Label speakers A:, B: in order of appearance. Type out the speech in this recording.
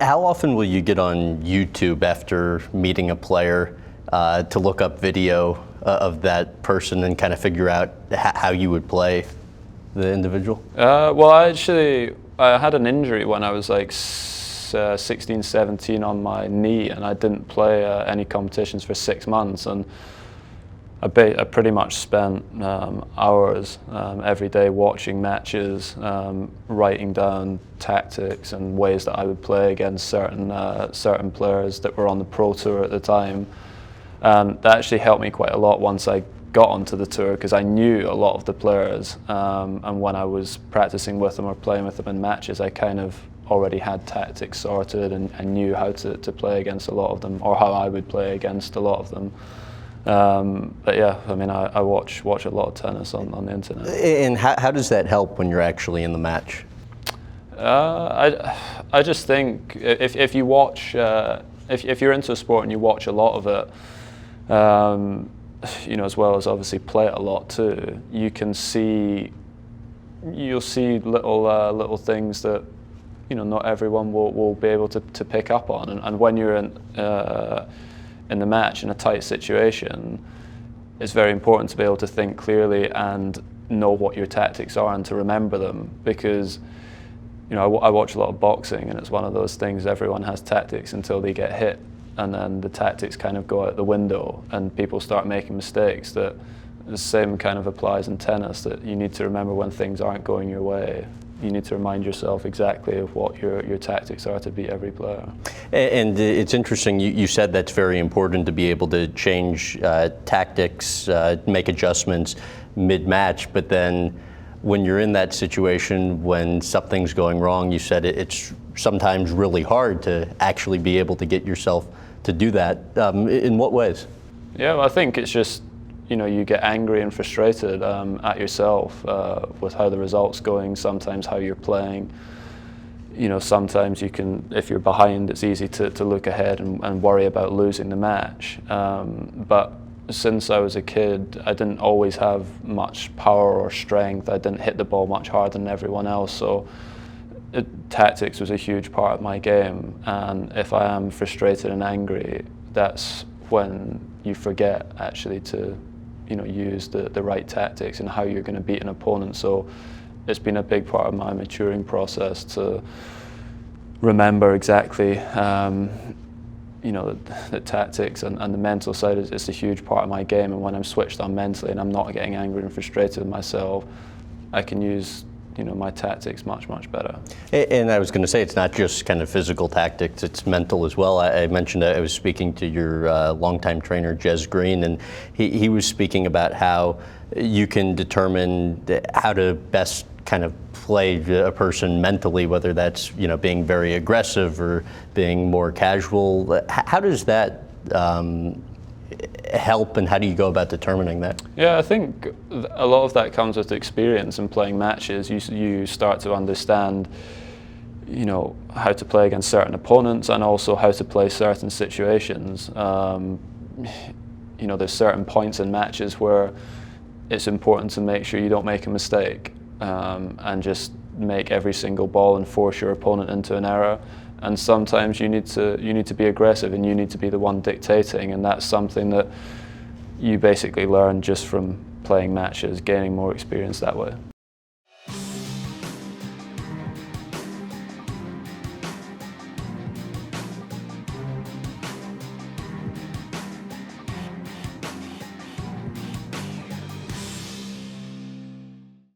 A: How often will you get on YouTube after meeting a player to look up video of that person and kind of figure out how you would play the individual?
B: Well, I had an injury when I was like 16, 17 on my knee, and I didn't play any competitions for 6 months. And I pretty much spent hours every day watching matches, writing down tactics and ways that I would play against certain players that were on the Pro Tour at the time. And that actually helped me quite a lot once I got onto the tour, because I knew a lot of the players, and when I was practicing with them or playing with them in matches, I kind of already had tactics sorted and knew how to play against a lot of them, or how I would play against a lot of them. But yeah, I mean, I watch a lot of tennis on the internet.
A: And how does that help when you're actually in the match?
B: I just think if you watch, if you're into a sport and you watch a lot of it, you know, as well as obviously play it a lot too, you'll see little things that, you know, not everyone will be able to pick up on. And when you're in the match, in a tight situation, it's very important to be able to think clearly and know what your tactics are and to remember them, because, you know, I watch a lot of boxing, and it's one of those things, everyone has tactics until they get hit, and then the tactics kind of go out the window and people start making mistakes. That the same kind of applies in tennis, that you need to remember when things aren't going your way. You need to remind yourself exactly of what your tactics are to beat every player.
A: And it's interesting, you said that's very important, to be able to change tactics, make adjustments mid-match, but then when you're in that situation, when something's going wrong, you said it's sometimes really hard to actually be able to get yourself to do that. In what ways?
B: Yeah, well, I think it's just, you know, you get angry and frustrated at yourself with how the result's going, sometimes how you're playing. You know, sometimes you can, if you're behind, it's easy to look ahead and worry about losing the match. But since I was a kid, I didn't always have much power or strength. I didn't hit the ball much harder than everyone else, so tactics was a huge part of my game. And if I am frustrated and angry, that's when you forget actually to, you know, use the right tactics and how you're going to beat an opponent. So it's been a big part of my maturing process to remember exactly, you know, the tactics and the mental side is a huge part of my game. And when I'm switched on mentally and I'm not getting angry and frustrated with myself, I can use, you know, my tactics much better.
A: And I was going to say, it's not just kind of physical tactics, it's mental as well. I mentioned I was speaking to your longtime trainer, Jez Green, and he was speaking about how you can determine how to best kind of play a person mentally, whether that's, you know, being very aggressive or being more casual. How does that help, and how do you go about determining that?
B: Yeah, I think a lot of that comes with experience in playing matches. You start to understand, you know, how to play against certain opponents and also how to play certain situations. You know, there's certain points in matches where it's important to make sure you don't make a mistake, and just make every single ball and force your opponent into an error. And sometimes you need to be aggressive and you need to be the one dictating, and that's something that you basically learn just from playing matches, gaining more experience that way.